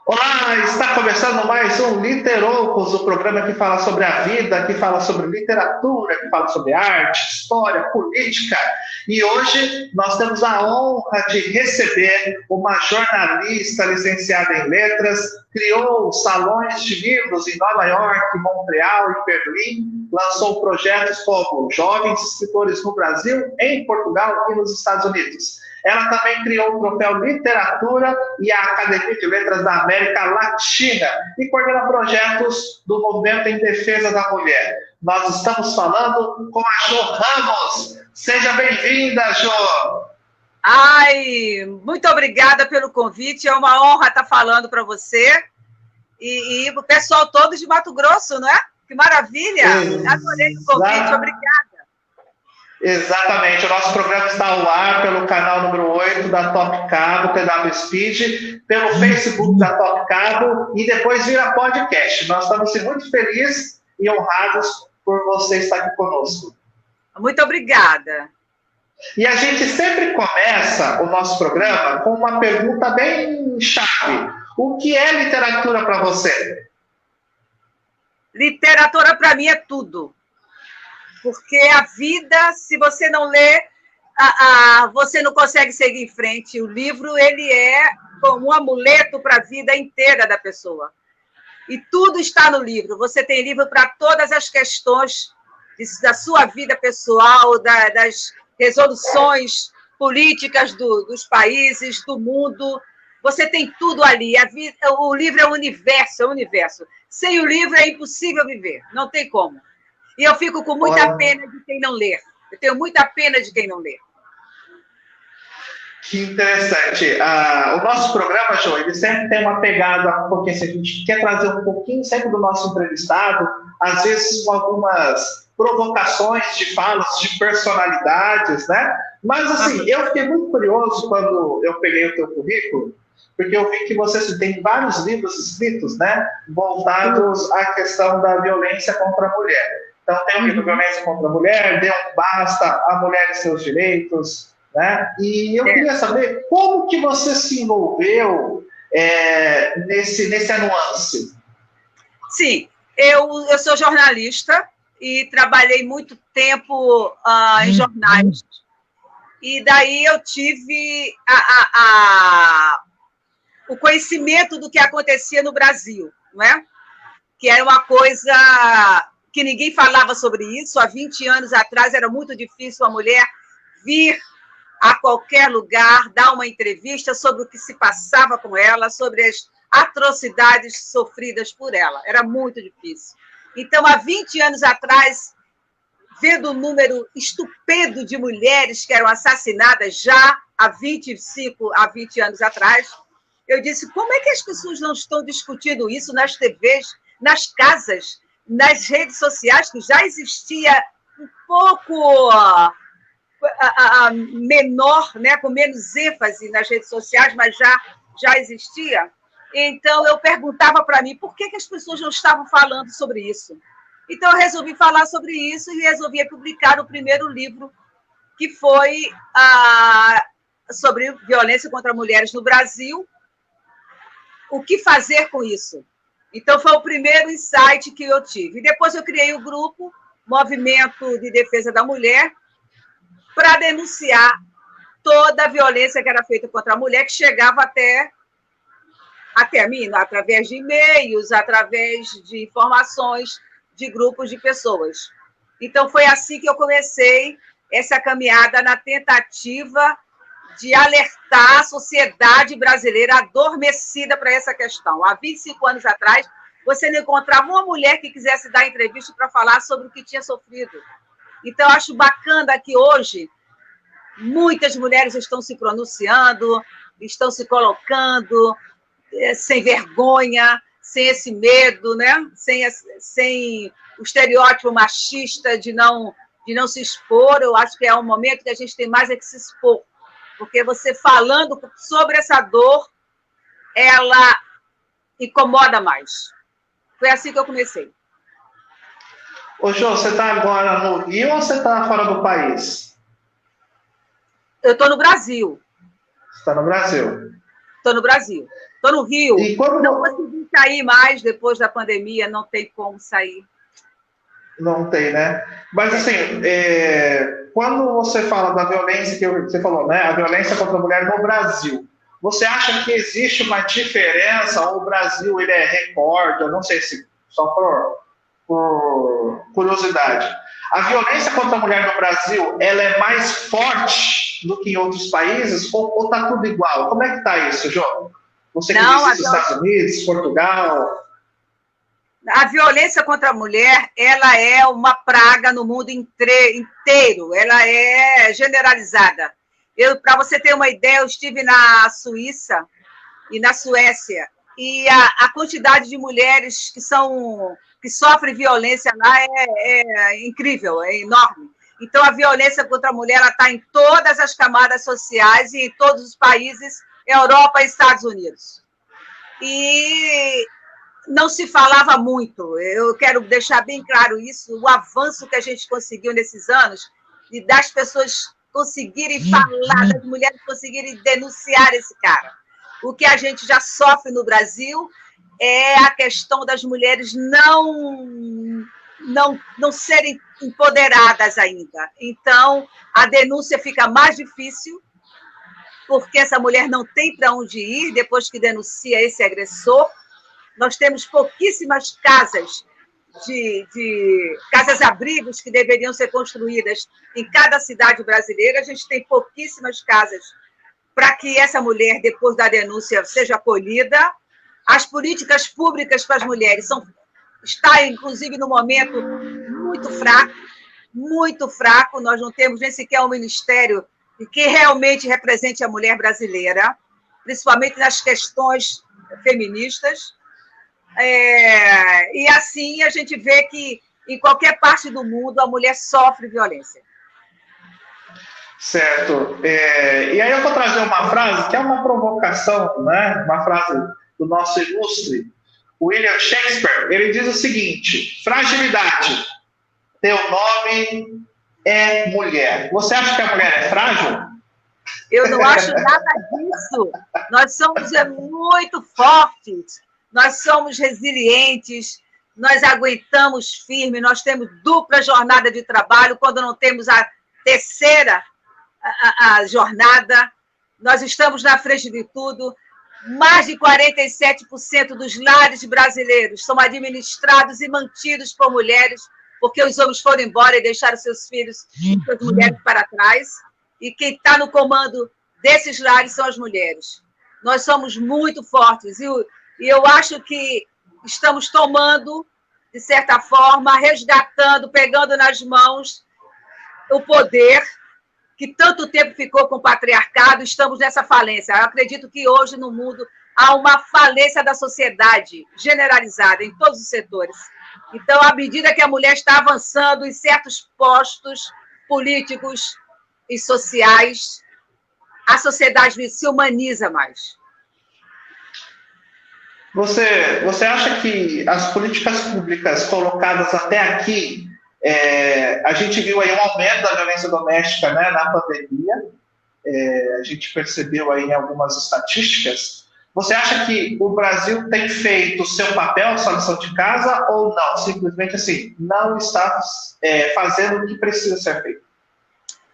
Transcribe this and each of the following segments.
Olá, está começando mais um Literoucos, o programa que fala sobre a vida, que fala sobre literatura, que fala sobre arte, história, política. E hoje nós temos a honra de receber uma jornalista licenciada em letras, criou salões de livros em Nova York, Montreal e Berlim, lançou projetos como Jovens Escritores no Brasil, em Portugal e nos Estados Unidos. Ela também criou o troféu Literatura e a Academia de Letras da América Latina e coordena projetos do Movimento em Defesa da Mulher. Nós estamos falando com a Jo Ramos. Seja bem-vinda, Jo! Ai, muito obrigada pelo convite. É uma honra estar falando para você e o pessoal todo de Mato Grosso, não é? Que maravilha! Adorei o convite, obrigada. Exatamente, o nosso programa está ao ar pelo canal número 8 da Top Cabo, TW Speed, pelo Facebook da Top Cabo e depois vira podcast. Nós estamos muito felizes e honrados por você estar aqui conosco. Muito obrigada. E a gente sempre começa o nosso programa com uma pergunta bem chave. O que é literatura para você? Literatura para mim é tudo. Porque a vida, se você não lê, você não consegue seguir em frente. O livro, ele é como um amuleto para a vida inteira da pessoa. E tudo está no livro. Você tem livro para todas as questões da sua vida pessoal, das resoluções políticas dos países, do mundo. Você tem tudo ali. O livro é o universo, é o universo. Sem o livro é impossível viver, não tem como. E eu fico com muita pena de quem não lê. Eu tenho muita pena de quem não lê. Que interessante. O nosso programa, Jo, ele sempre tem uma pegada um pouquinho assim, a gente quer trazer um pouquinho sempre do nosso entrevistado, às vezes com algumas provocações de falas de personalidades, né? Mas, assim, eu fiquei muito curioso quando eu peguei o teu currículo, porque eu vi que você tem vários livros escritos, né, voltados à questão da violência contra a mulher. Então, tem o livro Violência contra a Mulher, Dê um Basta, A Mulher e Seus Direitos, né? E eu queria saber como que você se envolveu nessa nuance. Sim, eu sou jornalista e trabalhei muito tempo em jornais. E daí eu tive o conhecimento do que acontecia no Brasil, não é? Que era uma coisa que ninguém falava sobre isso. Há 20 anos atrás era muito difícil uma mulher vir a qualquer lugar, dar uma entrevista sobre o que se passava com ela, sobre as atrocidades sofridas por ela. Era muito difícil. Então, há 20 anos atrás, vendo o número estupendo de mulheres que eram assassinadas já há 20 anos atrás, eu disse, como é que as pessoas não estão discutindo isso nas TVs, nas casas, nas redes sociais, que já existia um pouco menor, né, com menos ênfase nas redes sociais, mas já existia. Então, eu perguntava para mim por que as pessoas não estavam falando sobre isso. Então, eu resolvi falar sobre isso e resolvi publicar o primeiro livro, que foi sobre violência contra mulheres no Brasil. O que fazer com isso? Então, foi o primeiro insight que eu tive. E depois eu criei o grupo Movimento de Defesa da Mulher, para denunciar toda a violência que era feita contra a mulher, que chegava até mim, através de e-mails, através de informações de grupos de pessoas. Então, foi assim que eu comecei essa caminhada na tentativa de alertar a sociedade brasileira adormecida para essa questão. Há 25 anos atrás, você não encontrava uma mulher que quisesse dar entrevista para falar sobre o que tinha sofrido. Então, acho bacana que hoje muitas mulheres estão se pronunciando, estão se colocando sem vergonha, sem esse medo, né? sem o estereótipo machista de não se expor. Eu acho que é um momento que a gente tem mais que se expor, porque você falando sobre essa dor, ela incomoda mais. Foi assim que eu comecei. Ô, Jô, você está agora no Rio ou você está fora do país? Eu estou no Brasil. Você está no Brasil. Estou no Brasil. Estou no Rio. E quando... Não consegui sair mais depois da pandemia, não tem como sair. Não tem, né? Mas, assim, quando você fala da violência, que você falou, né? A violência contra a mulher no Brasil, você acha que existe uma diferença? Ou o Brasil, ele é recorde? Eu não sei se, só por curiosidade. A violência contra a mulher no Brasil, ela é mais forte do que em outros países? Ou tá tudo igual? Como é que tá isso, João? Você que não, disse dos Estados Unidos, Portugal... A violência contra a mulher, ela é uma praga no mundo inteiro, ela é generalizada. Para você ter uma ideia, eu estive na Suíça e na Suécia, e a quantidade de mulheres que sofrem violência lá é incrível, é enorme. Então, a violência contra a mulher está em todas as camadas sociais e em todos os países, Europa e Estados Unidos. E não se falava muito, eu quero deixar bem claro isso, o avanço que a gente conseguiu nesses anos, e das pessoas conseguirem falar, das mulheres conseguirem denunciar esse cara. O que a gente já sofre no Brasil é a questão das mulheres não serem empoderadas ainda. Então, a denúncia fica mais difícil, porque essa mulher não tem para onde ir depois que denuncia esse agressor. Nós temos pouquíssimas casas casas-abrigos que deveriam ser construídas em cada cidade brasileira. A gente tem pouquíssimas casas para que essa mulher, depois da denúncia, seja acolhida. As políticas públicas para as mulheres está, inclusive, no momento muito fraco. Nós não temos nem sequer um ministério que realmente represente a mulher brasileira, principalmente nas questões feministas. E assim a gente vê que em qualquer parte do mundo a mulher sofre violência. Certo. E aí eu vou trazer uma frase que é uma provocação, né? Uma frase do nosso ilustre William Shakespeare. Ele diz o seguinte: fragilidade, teu nome é mulher. Você acha que a mulher é frágil? Eu não acho nada disso. Nós somos muito fortes. Nós somos resilientes, nós aguentamos firme, nós temos dupla jornada de trabalho, quando não temos a terceira a jornada, nós estamos na frente de tudo. Mais de 47% dos lares brasileiros são administrados e mantidos por mulheres, porque os homens foram embora e deixaram seus filhos e suas mulheres para trás, e quem está no comando desses lares são as mulheres. Nós somos muito fortes, e eu acho que estamos tomando, de certa forma, resgatando, pegando nas mãos o poder que tanto tempo ficou com o patriarcado. Estamos nessa falência. Eu acredito que hoje no mundo há uma falência da sociedade generalizada em todos os setores. Então, à medida que a mulher está avançando em certos postos políticos e sociais, a sociedade se humaniza mais. Você acha que as políticas públicas colocadas até aqui, a gente viu aí um aumento da violência doméstica, né, na pandemia, a gente percebeu aí em algumas estatísticas. Você acha que o Brasil tem feito o seu papel, sua lição de casa, ou não? Simplesmente assim, não está fazendo o que precisa ser feito?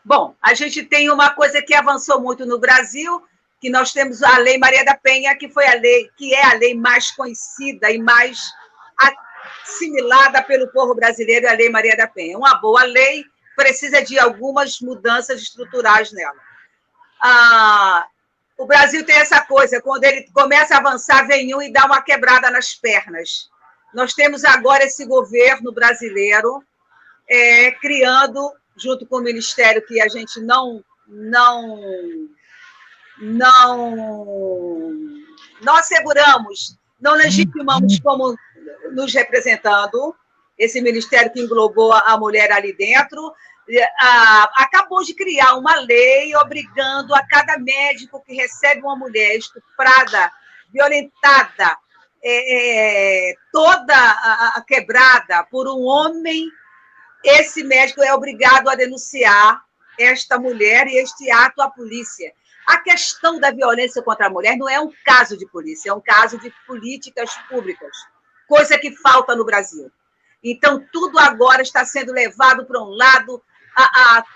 Bom, a gente tem uma coisa que avançou muito no Brasil, que nós temos a Lei Maria da Penha, que é a lei mais conhecida e mais assimilada pelo povo brasileiro, a Lei Maria da Penha. Uma boa lei precisa de algumas mudanças estruturais nela. O Brasil tem essa coisa, quando ele começa a avançar, vem um e dá uma quebrada nas pernas. Nós temos agora esse governo brasileiro criando, junto com o Ministério, que a gente não asseguramos, não legitimamos como nos representando, esse ministério que englobou a mulher ali dentro, acabou de criar uma lei obrigando a cada médico que recebe uma mulher estuprada, violentada, toda quebrada por um homem, esse médico é obrigado a denunciar esta mulher e este ato à polícia. A questão da violência contra a mulher não é um caso de polícia, é um caso de políticas públicas, coisa que falta no Brasil. Então, tudo agora está sendo levado para um lado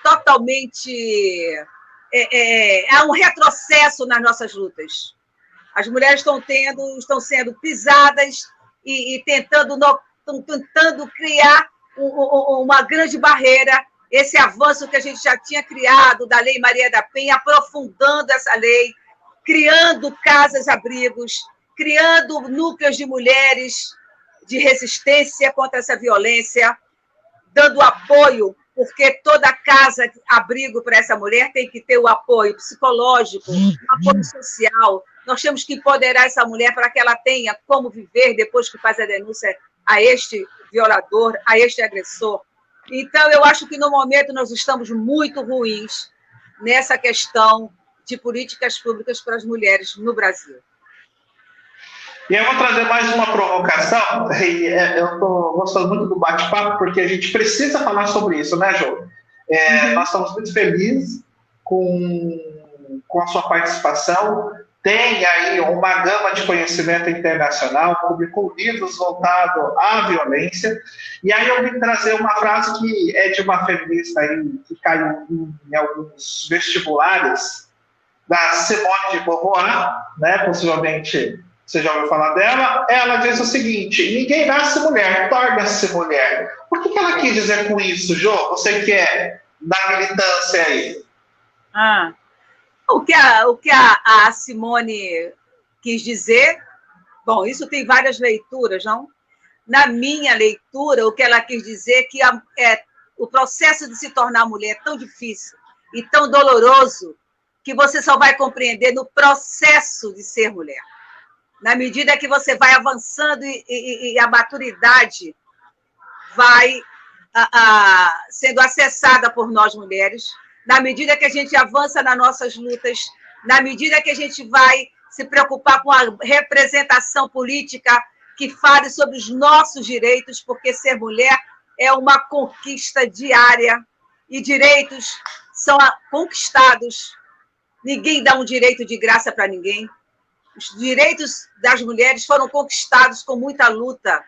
totalmente... há um retrocesso nas nossas lutas. As mulheres estão sendo pisadas e tentando criar uma grande barreira, esse avanço que a gente já tinha criado da Lei Maria da Penha, aprofundando essa lei, criando casas-abrigos, criando núcleos de mulheres de resistência contra essa violência, dando apoio, porque toda casa-abrigo para essa mulher tem que ter o apoio psicológico, apoio social. Nós temos que empoderar essa mulher para que ela tenha como viver depois que faz a denúncia a este violador, a este agressor. Então, eu acho que, no momento, nós estamos muito ruins nessa questão de políticas públicas para as mulheres no Brasil. E eu vou trazer mais uma provocação, e eu estou gostando muito do bate-papo, porque a gente precisa falar sobre isso, né, Jô? Nós estamos muito felizes com a sua participação. Tem aí uma gama de conhecimento internacional, publicou livros voltados à violência, e aí eu vim trazer uma frase que é de uma feminista aí, que caiu em alguns vestibulares, da Simone de Beauvoir, né? Possivelmente você já ouviu falar dela. Ela diz o seguinte: ninguém nasce mulher, torna-se mulher. Por que ela quis dizer com isso, Jô? Você que é da militância aí. O que a Simone quis dizer, bom, isso tem várias leituras, não? Na minha leitura, o que ela quis dizer é que o processo de se tornar mulher é tão difícil e tão doloroso que você só vai compreender no processo de ser mulher. Na medida que você vai avançando e a maturidade vai sendo acessada por nós mulheres, na medida que a gente avança nas nossas lutas, na medida que a gente vai se preocupar com a representação política que fale sobre os nossos direitos, porque ser mulher é uma conquista diária e direitos são conquistados. Ninguém dá um direito de graça para ninguém. Os direitos das mulheres foram conquistados com muita luta.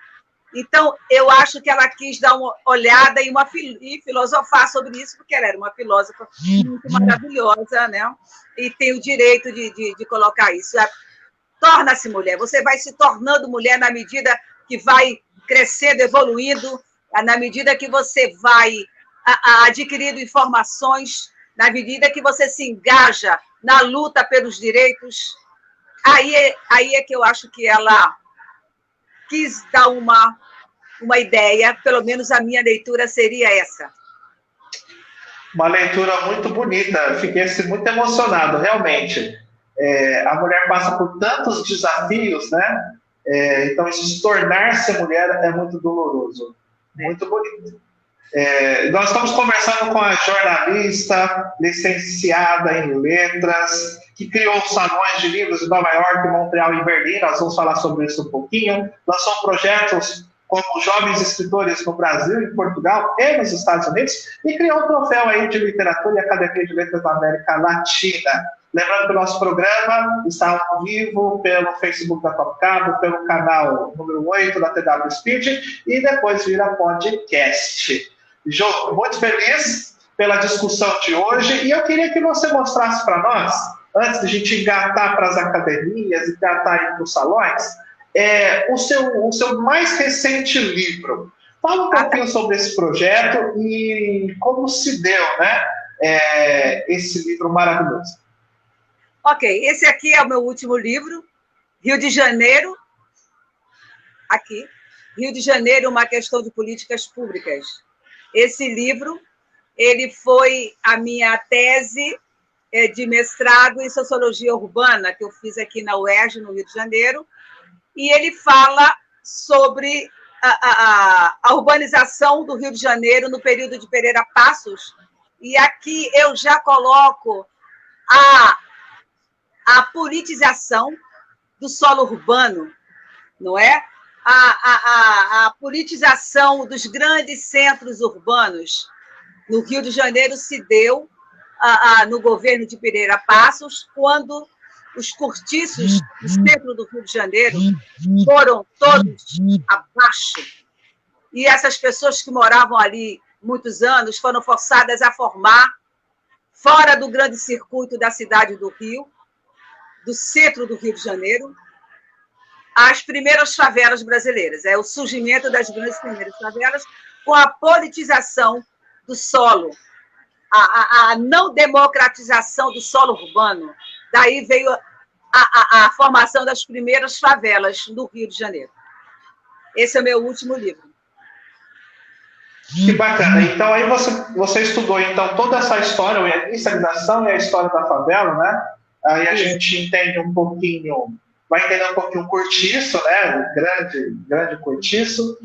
Então, eu acho que ela quis dar uma olhada e filosofar sobre isso, porque ela era uma filósofa muito maravilhosa, né? E tem o direito de colocar isso. Torna-se mulher. Você vai se tornando mulher na medida que vai crescendo, evoluindo, na medida que você vai adquirindo informações, na medida que você se engaja na luta pelos direitos. Aí é que eu acho que ela quis dar uma ideia, pelo menos a minha leitura seria essa. Uma leitura muito bonita, fiquei muito emocionado, realmente. A mulher passa por tantos desafios, né? Então, se tornar-se mulher é muito doloroso, muito bonito. Nós estamos conversando com a jornalista, licenciada em letras, que criou salões de livros em Nova York, Montreal e Berlim. Nós vamos falar sobre isso um pouquinho. Lançou projetos como Jovens Escritores no Brasil, em Portugal e nos Estados Unidos, e criou um troféu aí de literatura e Academia de Letras da América Latina. Lembrando que o nosso programa está ao vivo pelo Facebook da Top Cabo, pelo canal número 8 da TW Speed, e depois vira podcast. Jô, muito feliz pela discussão de hoje, e eu queria que você mostrasse para nós, antes de a gente engatar para as academias, engatar para os salões, o seu mais recente livro. Fala um pouquinho sobre esse projeto e como se deu, né, esse livro maravilhoso. Ok, esse aqui é o meu último livro, Rio de Janeiro, aqui, Rio de Janeiro, uma questão de políticas públicas. Esse livro, ele foi a minha tese de mestrado em Sociologia Urbana, que eu fiz aqui na UERJ, no Rio de Janeiro, e ele fala sobre a urbanização do Rio de Janeiro no período de Pereira Passos, e aqui eu já coloco a politização do solo urbano, não é? A politização dos grandes centros urbanos no Rio de Janeiro se deu no governo de Pereira Passos, quando os cortiços do centro do Rio de Janeiro foram todos abaixo. E essas pessoas que moravam ali muitos anos foram forçadas a formar, fora do grande circuito da cidade do Rio, do centro do Rio de Janeiro, as primeiras favelas brasileiras. É o surgimento das grandes primeiras favelas com a politização do solo, a não democratização do solo urbano. Daí veio a formação das primeiras favelas no Rio de Janeiro. Esse é o meu último livro. Que bacana. Então, aí você estudou então, toda essa história, a inicialização e a história da favela, né? Aí a gente entende um pouquinho, vai entender um pouquinho o cortiço, né? O grande cortiço.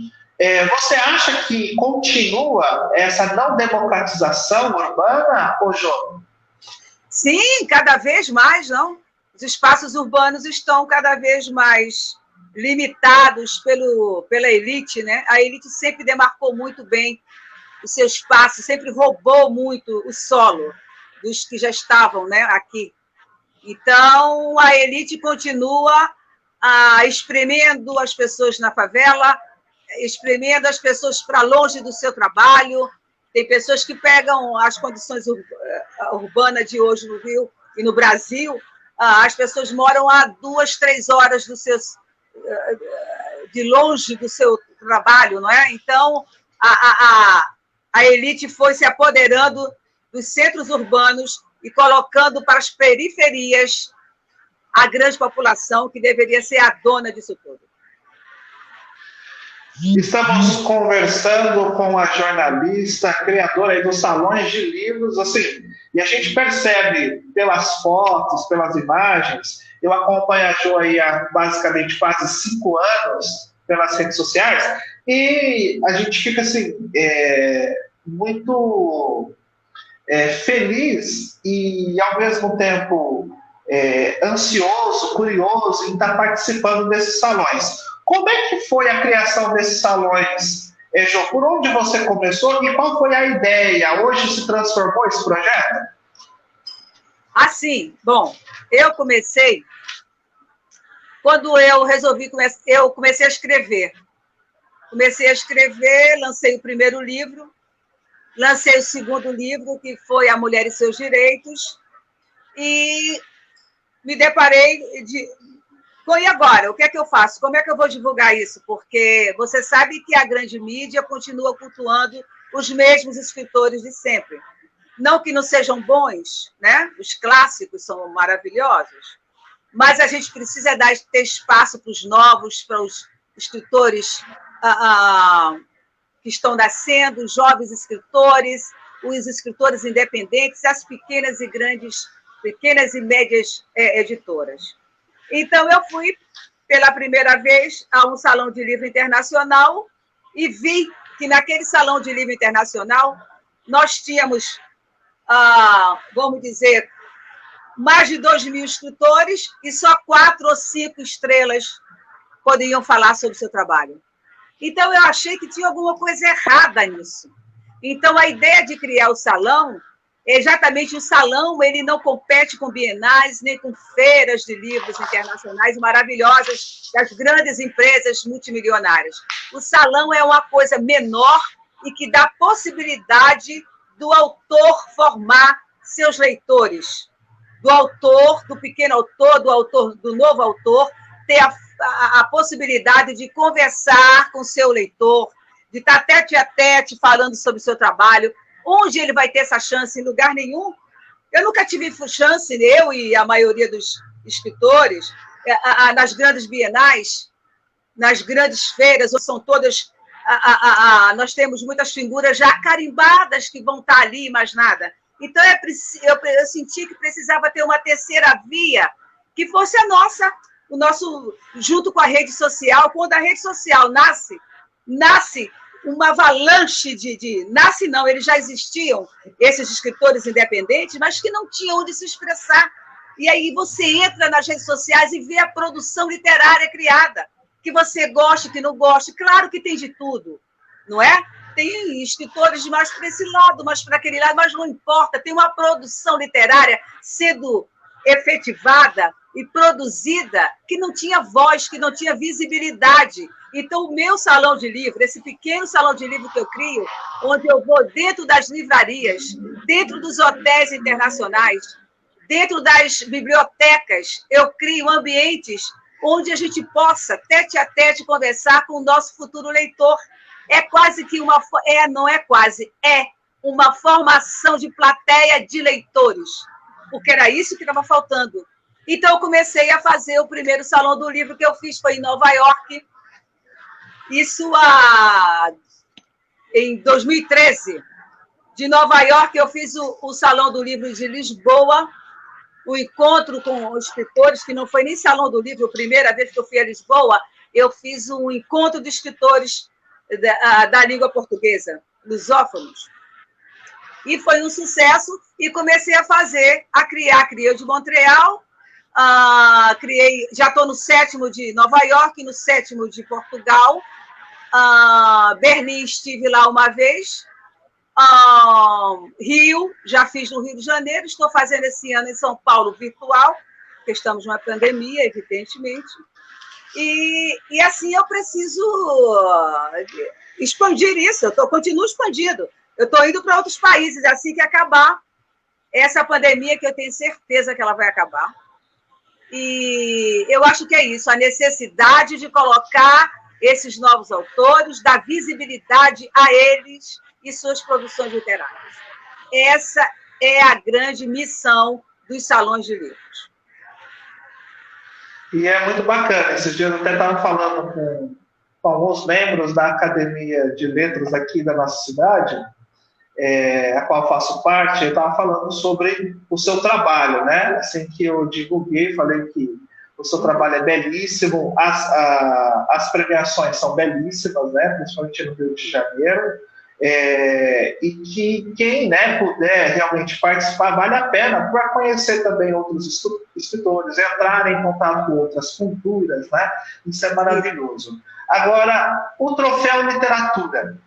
Você acha que continua essa não democratização urbana, ô Jô? Sim, cada vez mais, não? Os espaços urbanos estão cada vez mais limitados pela elite, né? A elite sempre demarcou muito bem o seu espaço, sempre roubou muito o solo dos que já estavam, né, aqui. Então, a elite continua espremendo as pessoas na favela, espremendo as pessoas para longe do seu trabalho. Tem pessoas que pegam as condições urbanas de hoje no Rio e no Brasil, as pessoas moram a 2, 3 horas de longe do seu trabalho, não é? Então, a elite foi se apoderando dos centros urbanos e colocando para as periferias a grande população que deveria ser a dona disso tudo. Estamos conversando com a jornalista, criadora aí dos salões de livros, assim, e a gente percebe pelas fotos, pelas imagens. Eu acompanho a Jo aí há basicamente quase 5 anos pelas redes sociais, e a gente fica assim, muito feliz e ao mesmo tempo ansioso, curioso em estar participando desses salões. Como é que foi a criação desses salões, Jo? Por onde você começou e qual foi a ideia? Hoje se transformou esse projeto? Assim, bom, eu comecei quando eu comecei a escrever. Comecei a escrever, lancei o primeiro livro, lancei o segundo livro, que foi A Mulher e Seus Direitos, e me deparei e agora? O que é que eu faço? Como é que eu vou divulgar isso? Porque você sabe que a grande mídia continua cultuando os mesmos escritores de sempre. Não que não sejam bons, né? Os clássicos são maravilhosos, mas a gente precisa ter espaço para os novos, para os escritores que estão nascendo, os jovens escritores, os escritores independentes, as pequenas e médias editoras. Então, eu fui pela primeira vez a um salão de livro internacional e vi que naquele salão de livro internacional nós tínhamos, vamos dizer, mais de 2.000 escritores e só 4 ou 5 estrelas poderiam falar sobre o seu trabalho. Então, eu achei que tinha alguma coisa errada nisso. Então, a ideia de criar o salão, exatamente o salão, ele não compete com bienais, nem com feiras de livros internacionais maravilhosas das grandes empresas multimilionárias. O salão é uma coisa menor e que dá possibilidade do autor formar seus leitores, do autor, do pequeno autor, do novo autor, ter a possibilidade de conversar com seu leitor, de estar tete a tete falando sobre o seu trabalho. Onde ele vai ter essa chance? Em lugar nenhum. Eu nunca tive chance, eu e a maioria dos escritores, nas grandes bienais, nas grandes feiras, ou são todas... nós temos muitas figuras já carimbadas que vão estar ali e mais nada. Então, eu senti que precisava ter uma terceira via, que fosse a nossa, o nosso, junto com a rede social. Quando a rede social nasce uma avalanche nasce não, eles já existiam, esses escritores independentes, mas que não tinham onde se expressar. E aí você entra nas redes sociais e vê a produção literária criada, que você goste, que não goste. Claro que tem de tudo, não é? tem escritores mais para esse lado, mais para aquele lado, mas não importa, tem uma produção literária sendo efetivada e produzida que não tinha voz, que não tinha visibilidade. Então, o meu salão de livro, esse pequeno salão de livro que eu crio, onde eu vou dentro das livrarias, dentro dos hotéis internacionais, dentro das bibliotecas, eu crio ambientes onde a gente possa, tete a tete, conversar com o nosso futuro leitor. É quase que uma... não é quase, é uma formação de plateia de leitores, porque era isso que estava faltando. Então, eu comecei a fazer o primeiro salão do livro que eu fiz, foi em Nova York, isso em 2013. De Nova York, eu fiz o Salão do Livro de Lisboa, o encontro com os escritores, que não foi nem Salão do Livro, a primeira vez que eu fui a Lisboa, eu fiz um encontro de escritores da língua portuguesa, lusófonos. E foi um sucesso, e comecei a criei o de Montreal, já estou no 7º de Nova York, no 7º de Portugal, Berlim estive lá uma vez, Rio, já fiz no Rio de Janeiro, estou fazendo esse ano em São Paulo virtual, porque estamos numa pandemia, evidentemente, e assim eu preciso expandir isso, continuo expandindo, eu estou indo para outros países, assim que acabar essa pandemia, que eu tenho certeza que ela vai acabar, e eu acho que é isso, a necessidade de colocar esses novos autores, dar visibilidade a eles e suas produções literárias. Essa é a grande missão dos salões de livros. E é muito bacana. Esses dias eu até estava falando com alguns membros da Academia de Letras aqui da nossa cidade, a qual faço parte, eu estava falando sobre o seu trabalho, né? Assim que eu divulguei, falei que o seu trabalho é belíssimo, as premiações são belíssimas, né? Principalmente no Rio de Janeiro, e que quem, né, puder realmente participar, vale a pena para conhecer também outros escritores, entrar em contato com outras culturas, né? Isso é maravilhoso. Agora, o Troféu Literatura.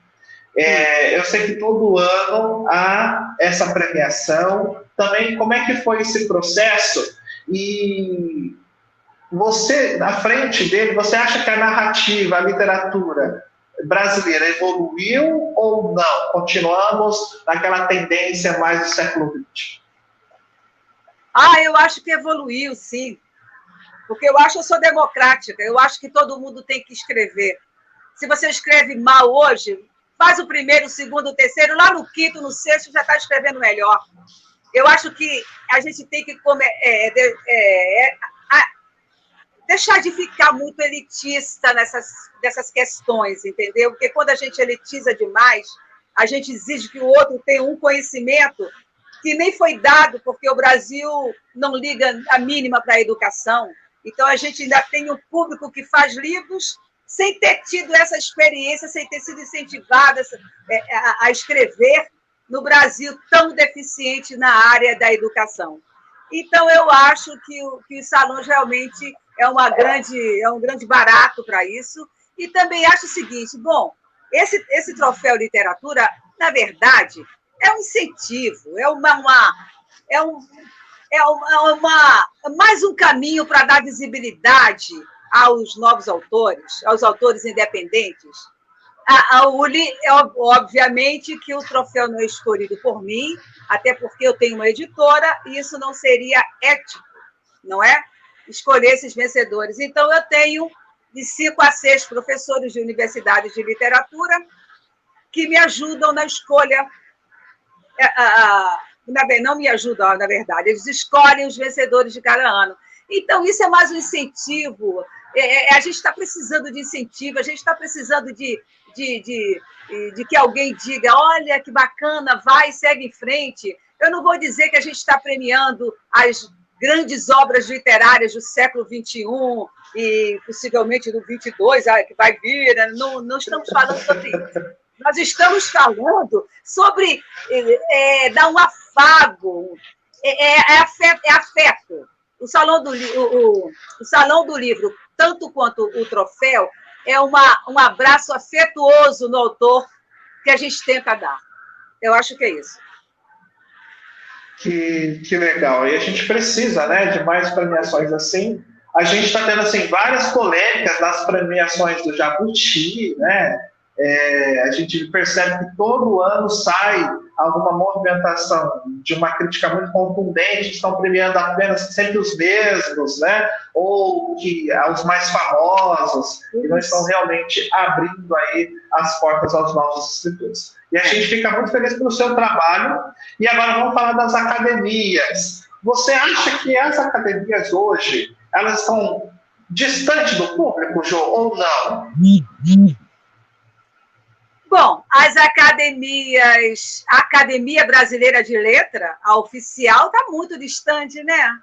Eu sei que todo ano há essa premiação. Também, como é que foi esse processo? E você, na frente dele, você acha que a narrativa, a literatura brasileira evoluiu ou não? Continuamos naquela tendência mais do século XX? Eu acho que evoluiu, sim. Porque eu sou democrática, eu acho que todo mundo tem que escrever. Se você escreve mal hoje, faz o primeiro, o segundo, o terceiro, lá no quinto, no sexto, já está escrevendo melhor. Eu acho que a gente tem que deixar de ficar muito elitista nessas questões, entendeu? Porque quando a gente elitiza demais, a gente exige que o outro tenha um conhecimento que nem foi dado, porque o Brasil não liga a mínima para a educação. Então, a gente ainda tem um público que faz livros sem ter tido essa experiência, sem ter sido incentivada a escrever no Brasil tão deficiente na área da educação. Então, eu acho que os salões realmente é um grande barato para isso. E também acho o seguinte, bom, esse troféu literatura, na verdade, é um incentivo, é mais um caminho para dar visibilidade aos novos autores, aos autores independentes. Obviamente que o troféu não é escolhido por mim, até porque eu tenho uma editora, e isso não seria ético, não é? Escolher esses vencedores. Então, eu tenho de 5 a 6 professores de universidades de literatura que me ajudam na escolha. Não me ajudam, na verdade, eles escolhem os vencedores de cada ano. Então, isso é mais um incentivo. A gente está precisando de incentivo, a gente está precisando de que alguém diga, olha, que bacana, vai, segue em frente. Eu não vou dizer que a gente está premiando as grandes obras literárias do século XXI e possivelmente do XXII, que vai vir, não estamos falando sobre isso. Nós estamos falando sobre dar um afago, afeto. O Salão do Livro, tanto quanto o troféu, é um abraço afetuoso no autor que a gente tenta dar. Eu acho que é isso. Que legal. E a gente precisa, né, de mais premiações assim. A gente está tendo assim, várias polêmicas nas premiações do Jabuti, né? A gente percebe que todo ano sai alguma movimentação de uma crítica muito contundente, estão premiando apenas sempre os mesmos, né? Ou que os mais famosos, e não estão realmente abrindo aí as portas aos novos escritores. E a gente fica muito feliz pelo seu trabalho. E agora vamos falar das academias. Você acha que as academias hoje, elas estão distantes do público, Jô, ou não? Bom, as academias, a Academia Brasileira de Letra, a oficial, está muito distante, né?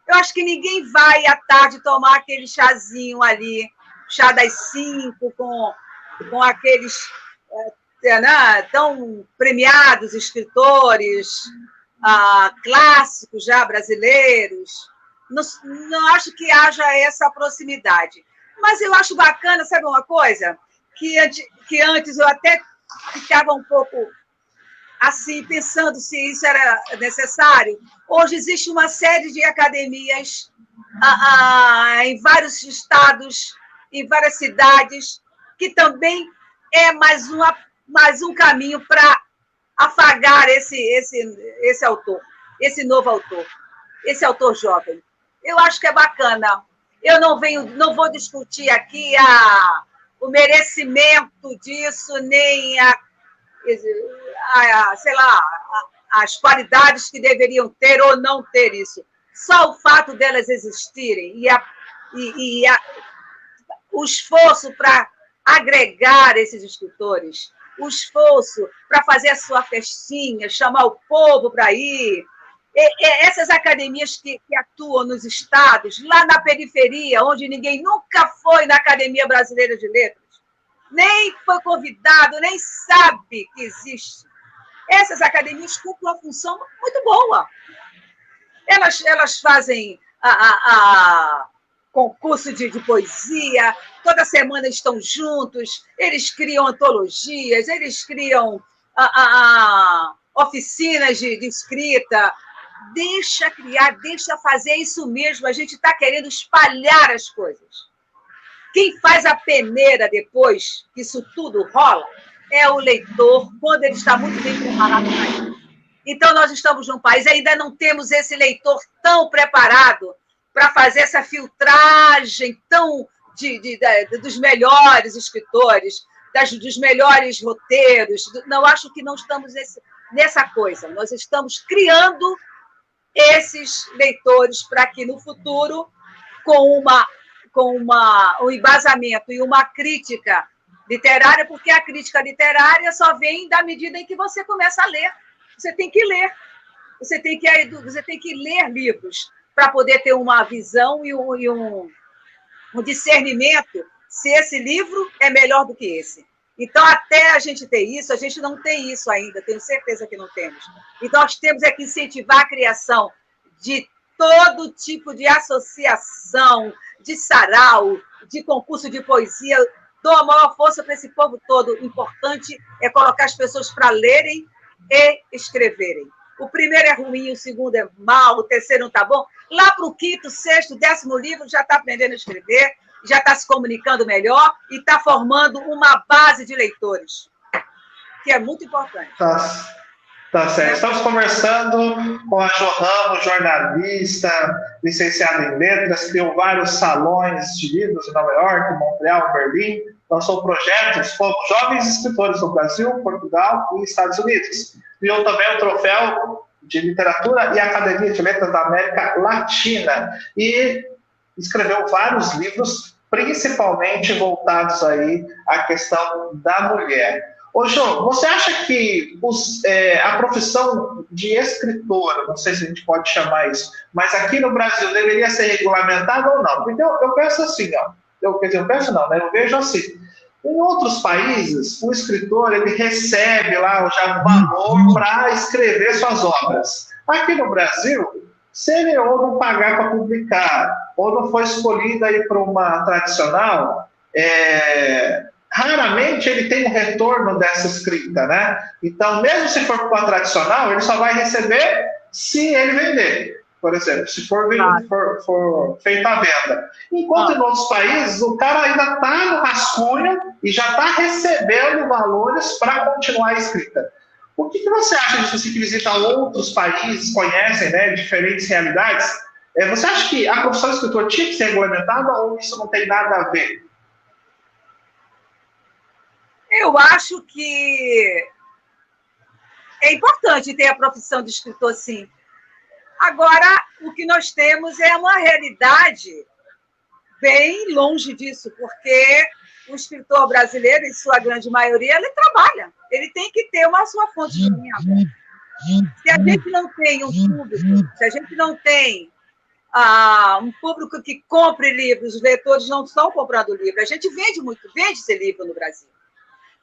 Eu acho que ninguém vai à tarde tomar aquele chazinho ali, chá das 5, com aqueles né, tão premiados escritores, clássicos já brasileiros. Não acho que haja essa proximidade. Mas eu acho bacana, sabe uma coisa? Que antes eu até ficava um pouco assim, pensando se isso era necessário. Hoje existe uma série de academias em vários estados, em várias cidades, que também é mais um caminho para afagar esse autor, esse novo autor, esse autor jovem. Eu acho que é bacana. Eu não vou discutir aqui o merecimento disso, nem sei lá, as qualidades que deveriam ter ou não ter isso. Só o fato delas existirem e o esforço para agregar esses escritores, o esforço para fazer a sua festinha, chamar o povo para ir. Essas academias que atuam nos estados, lá na periferia, onde ninguém nunca foi na Academia Brasileira de Letras, nem foi convidado, nem sabe que existe. Essas academias cumprem uma função muito boa. Elas fazem concurso de poesia, toda semana estão juntos, eles criam antologias, eles criam oficinas de escrita. Deixa criar, deixa fazer isso mesmo. A gente está querendo espalhar as coisas. Quem faz a peneira depois que isso tudo rola é o leitor, quando ele está muito bem preparado para isso. Então, nós estamos num país, ainda não temos esse leitor tão preparado para fazer essa filtragem dos melhores escritores, dos melhores roteiros. Não, acho que não estamos nessa coisa. Nós estamos criando esses leitores para que, no futuro, com um embasamento e uma crítica literária, porque a crítica literária só vem da medida em que você começa a ler. Você tem que ler. Você tem que ler livros para poder ter uma visão e um discernimento se esse livro é melhor do que esse. Então, até a gente ter isso, a gente não tem isso ainda, tenho certeza que não temos. Então, nós temos que incentivar a criação de todo tipo de associação, de sarau, de concurso de poesia. Dou a maior força para esse povo todo. O importante é colocar as pessoas para lerem e escreverem. O primeiro é ruim, o segundo é mau, o terceiro não está bom. Lá para o quinto, sexto, 10º livro, já está aprendendo a escrever, já está se comunicando melhor e está formando uma base de leitores, que é muito importante. Tá certo. Estamos conversando com a Jo Ramos, jornalista, licenciada em letras, criou vários salões de livros em Nova York, Montreal, Berlim, lançou projetos como Jovens Escritores do Brasil, Portugal e Estados Unidos. Criou também o Troféu de Literatura e Academia de Letras da América Latina e escreveu vários livros, principalmente voltados aí à questão da mulher. Ô, João, você acha que a profissão de escritor, não sei se a gente pode chamar isso, mas aqui no Brasil deveria ser regulamentada ou não? Porque eu penso assim, ó, eu vejo assim, em outros países, o escritor ele recebe lá já um valor para escrever suas obras. Aqui no Brasil, se ele ou não pagar para publicar, ou não foi escolhido aí para uma tradicional, raramente ele tem um retorno dessa escrita, né? Então, mesmo se for para tradicional, ele só vai receber se ele vender, por exemplo, se for feita a venda. Enquanto em outros países, o cara ainda está no rascunho e já está recebendo valores para continuar a escrita. O que você acha disso, você que visita outros países, conhecem, né, diferentes realidades? Você acha que a profissão de escritor tinha que ser regulamentada ou isso não tem nada a ver? Eu acho que é importante ter a profissão de escritor, sim. Agora, o que nós temos é uma realidade bem longe disso, porque o escritor brasileiro, em sua grande maioria, ele trabalha. Ele tem que ter uma sua fonte de renda. Se a gente não tem um público, se a gente não tem um público que compre livros, os leitores não estão comprando livro. A gente vende esse livro no Brasil.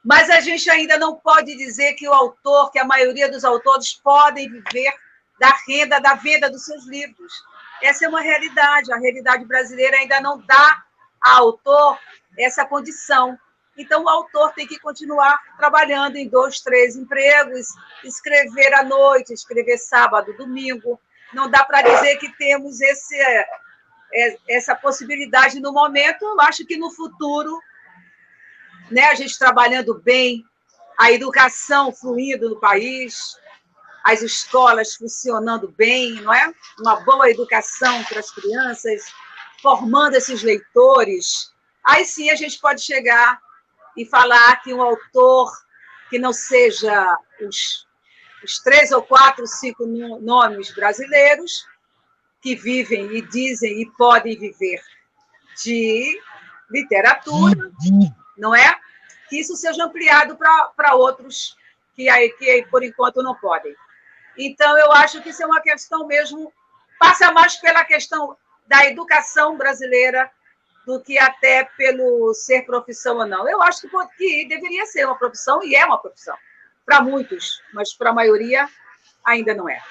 Mas a gente ainda não pode dizer que o autor, que a maioria dos autores podem viver da renda, da venda dos seus livros. Essa é uma realidade. A realidade brasileira ainda não dá ao autor essa condição. Então, o autor tem que continuar trabalhando em 2, 3 empregos, escrever à noite, escrever sábado, domingo. Não dá para dizer que temos essa possibilidade no momento. Eu acho que no futuro, né, a gente trabalhando bem, a educação fluindo no país, as escolas funcionando bem, não é? Uma boa educação para as crianças, formando esses leitores. Aí sim a gente pode chegar e falar que um autor que não seja os 3 ou 4, 5 nomes brasileiros que vivem e dizem e podem viver de literatura, não é? Que isso seja ampliado para outros que por enquanto não podem. Então, eu acho que isso é uma questão mesmo, passa mais pela questão da educação brasileira do que até pelo ser profissão ou não. Eu acho que deveria ser uma profissão, e é uma profissão, para muitos, mas para a maioria ainda não é.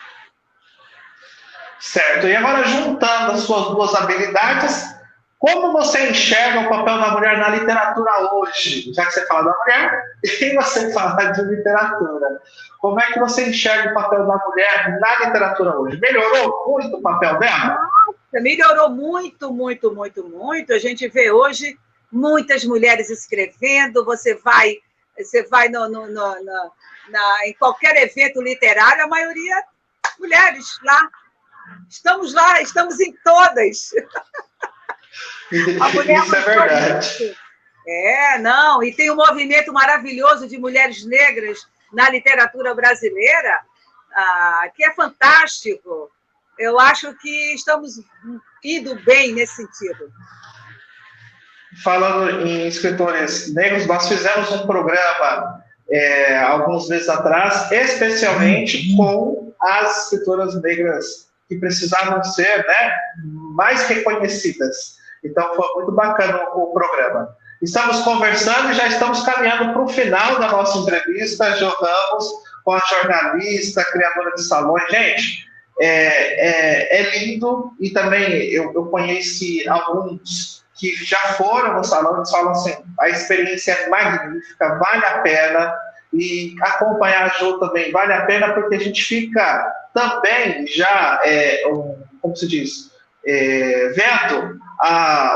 Certo. E agora, juntando as suas duas habilidades, como você enxerga o papel da mulher na literatura hoje? Já que você fala da mulher, e você fala de literatura. Como é que você enxerga o papel da mulher na literatura hoje? Melhorou muito o papel dela? Nossa, melhorou muito, muito, muito, muito. A gente vê hoje muitas mulheres escrevendo. Você vai em qualquer evento literário, a maioria mulheres lá. Estamos em todas. Isso é verdade. Não, e tem um movimento maravilhoso de mulheres negras na literatura brasileira, que é fantástico. Eu acho que estamos indo bem nesse sentido. Falando em escritores negros, nós fizemos um programa alguns meses atrás, especialmente com as escritoras negras que precisavam ser, né, mais reconhecidas. Então, foi muito bacana o programa. Estamos conversando e já estamos caminhando para o final da nossa entrevista. Jo Ramos, com a jornalista, criadora de salões. Gente, é lindo. E também eu conheci alguns que já foram no salão e falam assim, a experiência é magnífica, vale a pena. E acompanhar a Jo também vale a pena, porque a gente fica também já, como se diz, vendo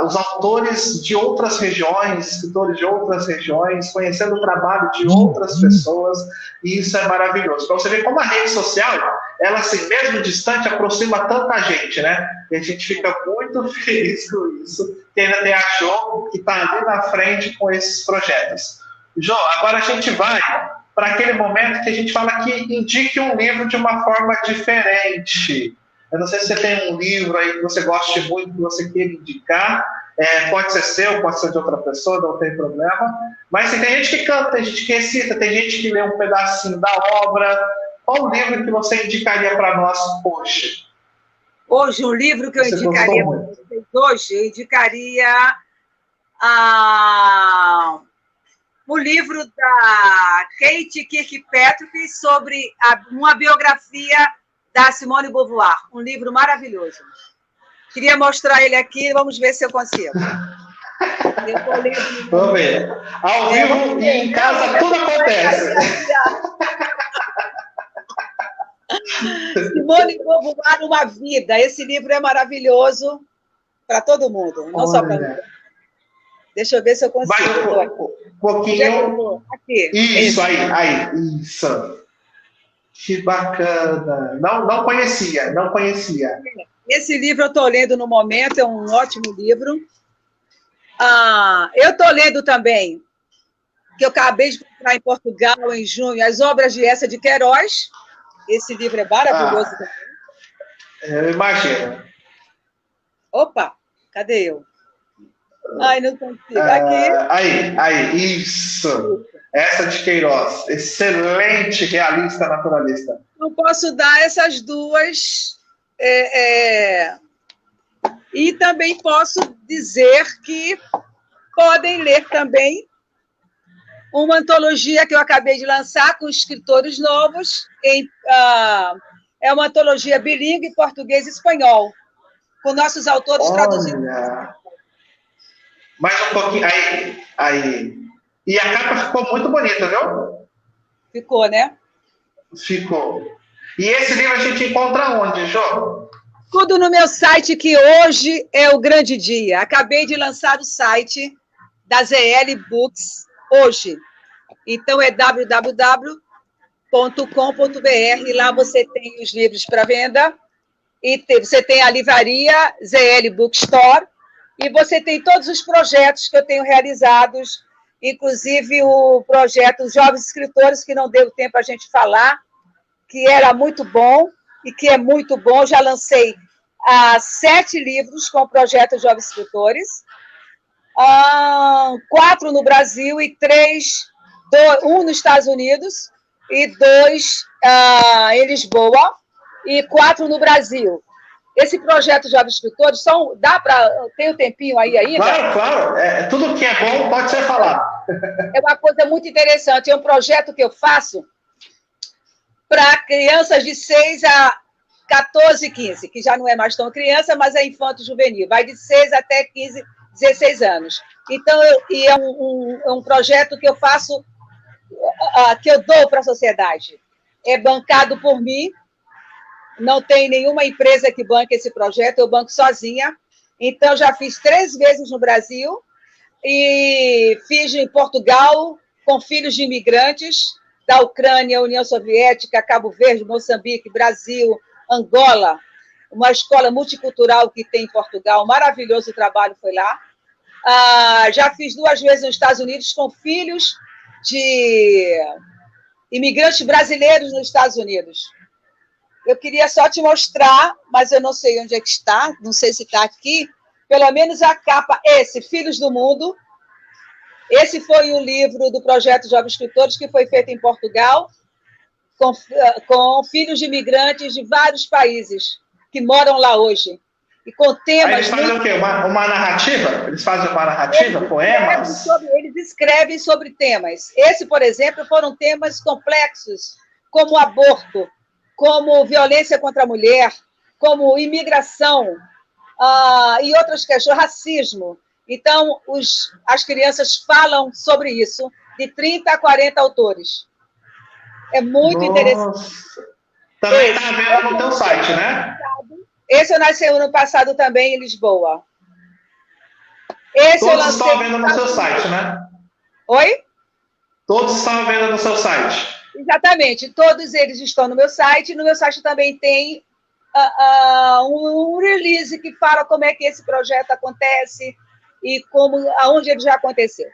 os autores de outras regiões, escritores de outras regiões, conhecendo o trabalho de outras pessoas, e isso é maravilhoso. Para você ver como a rede social, ela, assim, mesmo distante, aproxima tanta gente, né? E a gente fica muito feliz com isso, que ainda tem a Jo, que está ali na frente com esses projetos. Jo, agora a gente vai para aquele momento que a gente fala que indique um livro de uma forma diferente. Eu não sei se você tem um livro aí que você goste muito, que você queira indicar. Pode ser seu, pode ser de outra pessoa, não tem problema. Mas tem gente que canta, tem gente que recita, tem gente que lê um pedacinho da obra. Qual o livro que você indicaria para nós hoje? Hoje, um livro que eu indicaria para vocês hoje, eu indicaria o livro da Kate Kirkpatrick sobre uma biografia da Simone de Beauvoir, um livro maravilhoso. Queria mostrar ele aqui, vamos ver se eu consigo. Eu vou lendo. Vamos ver. Ao vivo e em casa tudo acontece. Simone de Beauvoir, Uma Vida. Esse livro é maravilhoso para todo mundo, não só para mim. Deixa eu ver se eu consigo. Vai um pouquinho. Aqui. Isso, aí. Isso. Que bacana. Não conhecia. Esse livro eu estou lendo no momento, é um ótimo livro. Eu estou lendo também, que eu acabei de comprar em Portugal em junho, As Obras de Eça de Queiroz. Esse livro é maravilhoso também. Eu imagino. Opa, cadê eu? Ai, não consigo. Aqui. Aí, isso. Essa de Queiroz. Excelente realista naturalista. Eu posso dar essas duas. E também posso dizer que podem ler também uma antologia que eu acabei de lançar com escritores novos. É uma antologia bilíngue, português e espanhol, com nossos autores traduzidos. Mais um pouquinho. Aí. E a capa ficou muito bonita, viu? Ficou, né? Ficou. E esse livro a gente encontra onde, Jô? Tudo no meu site, que hoje é o grande dia. Acabei de lançar o site da ZL Books hoje. Então, é www.com.br. Lá você tem os livros para venda. E você tem a livraria ZL Bookstore. E você tem todos os projetos que eu tenho realizados, inclusive o projeto Jovens Escritores, que não deu tempo a gente falar, que era muito bom e que é muito bom. Já lancei 7 livros com o projeto Jovens Escritores, 4 no Brasil e 1 nos Estados Unidos e 2 em Lisboa e 4 no Brasil. Esse projeto Jovens Escritores, tem um tempinho aí ainda? Claro. Tudo que é bom pode ser falado. É uma coisa muito interessante. É um projeto que eu faço para crianças de 6 a 14, 15, que já não é mais tão criança, mas é infanto-juvenil. Vai de 6 até 15, 16 anos. Então, é um projeto que eu faço, que eu dou para a sociedade. É bancado por mim. Não tem nenhuma empresa que banque esse projeto, eu banco sozinha. Então, já fiz 3 vezes no Brasil e fiz em Portugal com filhos de imigrantes da Ucrânia, União Soviética, Cabo Verde, Moçambique, Brasil, Angola, uma escola multicultural que tem em Portugal. Maravilhoso o trabalho foi lá. Já fiz 2 vezes nos Estados Unidos com filhos de imigrantes brasileiros nos Estados Unidos. Eu queria só te mostrar, mas eu não sei onde é que está, não sei se está aqui, pelo menos a capa, Filhos do Mundo. Esse foi o livro do projeto Jovens Escritores, que foi feito em Portugal, com filhos de imigrantes de vários países que moram lá hoje. E com temas... Eles fazem o quê? Uma narrativa? Eles fazem uma narrativa, poemas? Eles escrevem sobre temas. Esse, por exemplo, foram temas complexos, como aborto, como violência contra a mulher, como imigração e outras questões, racismo. Então, as crianças falam sobre isso, de 30 a 40 autores. É muito interessante. Também está vendo no teu site, né? Esse eu nasci no ano passado também em Lisboa. Todos estão vendo no seu site, né? Oi? Todos estão vendo no seu site. Exatamente, todos eles estão no meu site. No meu site também tem um release que fala como é que esse projeto acontece e aonde ele já aconteceu.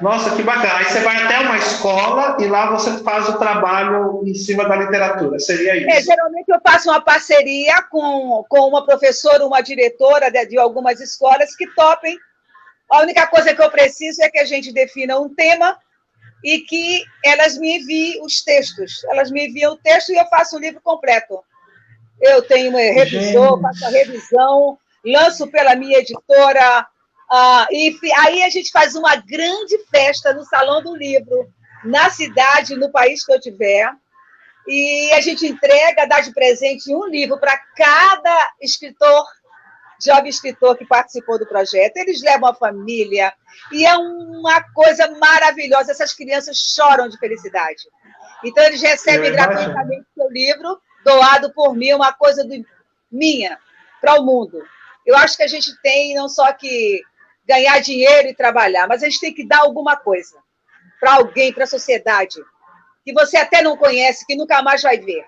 Nossa, que bacana. Aí você vai até uma escola e lá você faz o trabalho em cima da literatura, seria isso? Geralmente eu faço uma parceria com uma professora, uma diretora de algumas escolas que topem. A única coisa que eu preciso é que a gente defina um tema e que elas me enviem os textos. Elas me enviam o texto e eu faço o livro completo. Eu tenho um revisor, faço a revisão, lanço pela minha editora, e aí a gente faz uma grande festa no Salão do Livro, na cidade, no país que eu tiver, e a gente entrega, dá de presente um livro para cada escritor jovem escritor que participou do projeto. Eles levam a família e é uma coisa maravilhosa. Essas crianças choram de felicidade. Então, eles recebem gratuitamente o seu livro, doado por mim, uma coisa minha, para o mundo. Eu acho que a gente tem não só que ganhar dinheiro e trabalhar, mas a gente tem que dar alguma coisa para alguém, para a sociedade, que você até não conhece, que nunca mais vai ver.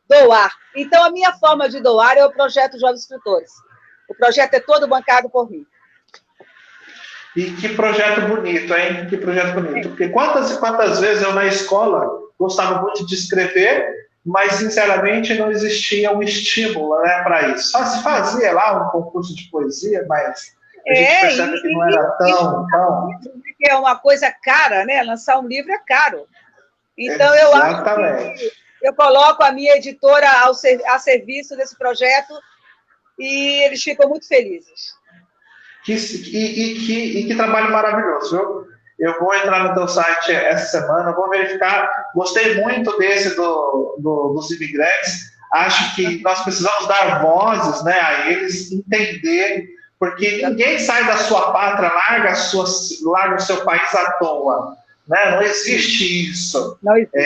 Doar. Então, a minha forma de doar é o projeto Jovens Escritores. O projeto é todo bancado por mim. E que projeto bonito, hein? Que projeto bonito. Porque quantas e quantas vezes eu na escola gostava muito de escrever, mas, sinceramente, não existia um estímulo, né, para isso. Só se fazia lá um concurso de poesia, mas a gente percebe que não era tão... É uma coisa cara, né? Lançar um livro é caro. Então, exatamente. eu coloco a minha editora a serviço desse projeto e eles ficam muito felizes. Que trabalho maravilhoso, viu? Eu vou entrar no teu site essa semana, vou verificar. Gostei muito desse dos imigrantes. Acho que nós precisamos dar vozes, né, a eles, entender, porque ninguém sai da sua pátria, larga o seu país à toa. Né? Não existe isso. Não existe.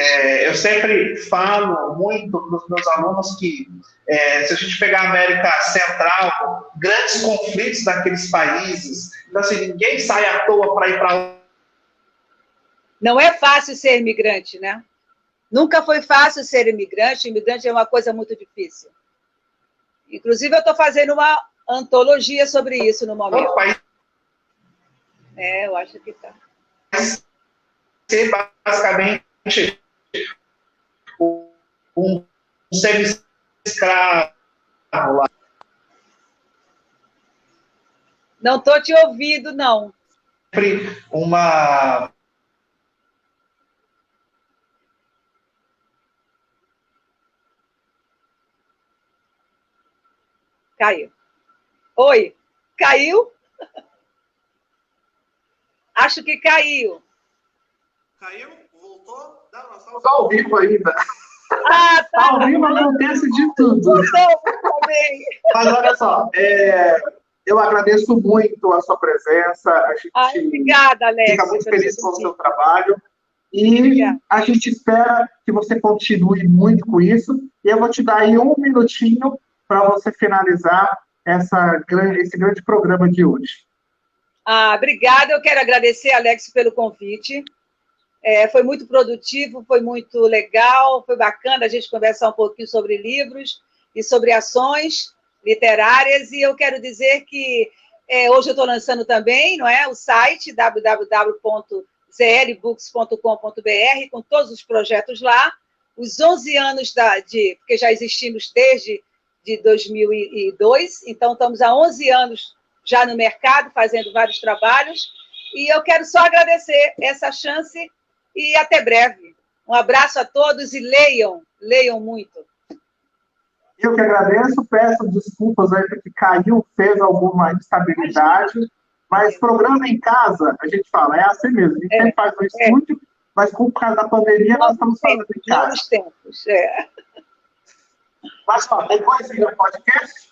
Eu sempre falo muito para os meus alunos que, se a gente pegar a América Central, grandes conflitos naqueles países, então, assim, ninguém sai à toa para ir para... Não é fácil ser imigrante, né? Nunca foi fácil ser imigrante. Imigrante é uma coisa muito difícil. Inclusive, eu estou fazendo uma antologia sobre isso no momento. Eu acho que está. Ser basicamente um semi-escravo lá. Não estou te ouvindo, não. Sempre uma... Caiu. Oi, caiu? Acho que caiu. Caiu? Voltou? Não, nós estamos ao vivo ainda. Ah, tá. Ao vivo acontece de tudo. Mas olha só, eu agradeço muito a sua presença. A gente obrigada, Alex. Fica muito feliz com o seu trabalho. E a gente espera que você continue muito com isso. E eu vou te dar aí um minutinho para você finalizar esse grande programa de hoje. Obrigada. Eu quero agradecer, Alex, pelo convite. Foi muito produtivo, foi muito legal, foi bacana a gente conversar um pouquinho sobre livros e sobre ações literárias. E eu quero dizer que hoje eu estou lançando também, não é, o site www.zlbooks.com.br, com todos os projetos lá. Os 11 anos porque já existimos desde 2002, então estamos há 11 anos já no mercado, fazendo vários trabalhos. E eu quero só agradecer essa chance e até breve. Um abraço a todos e leiam muito. Eu que agradeço, peço desculpas aí porque caiu, fez alguma instabilidade, mas programa em casa, a gente fala, é assim mesmo, a gente sempre faz no estúdio, mas por causa da pandemia nós estamos fazendo em casa. Novos tempos, Mas ó, depois vira o podcast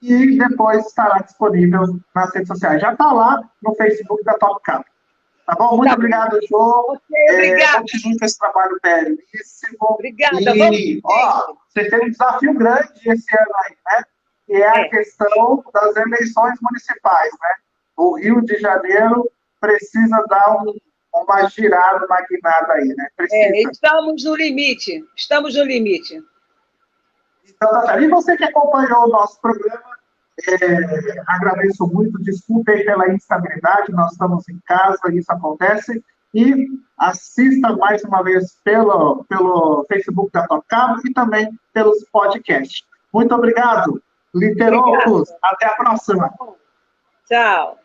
e depois estará disponível nas redes sociais. Já está lá no Facebook da Top Cap. Tá bom? Muito obrigado, João. Obrigada. Continue com esse trabalho belíssimo. Obrigada. E, você tem um desafio grande esse ano aí, né? Que é a questão das eleições municipais, né? O Rio de Janeiro precisa dar uma girada, uma guinada aí, né? Estamos no limite. Então, e você que acompanhou o nosso programa, agradeço muito, desculpe aí pela instabilidade, nós estamos em casa, isso acontece, e assista mais uma vez pelo Facebook da Top Cabo e também pelos podcasts. Muito obrigado, Literocos, até a próxima. Tchau.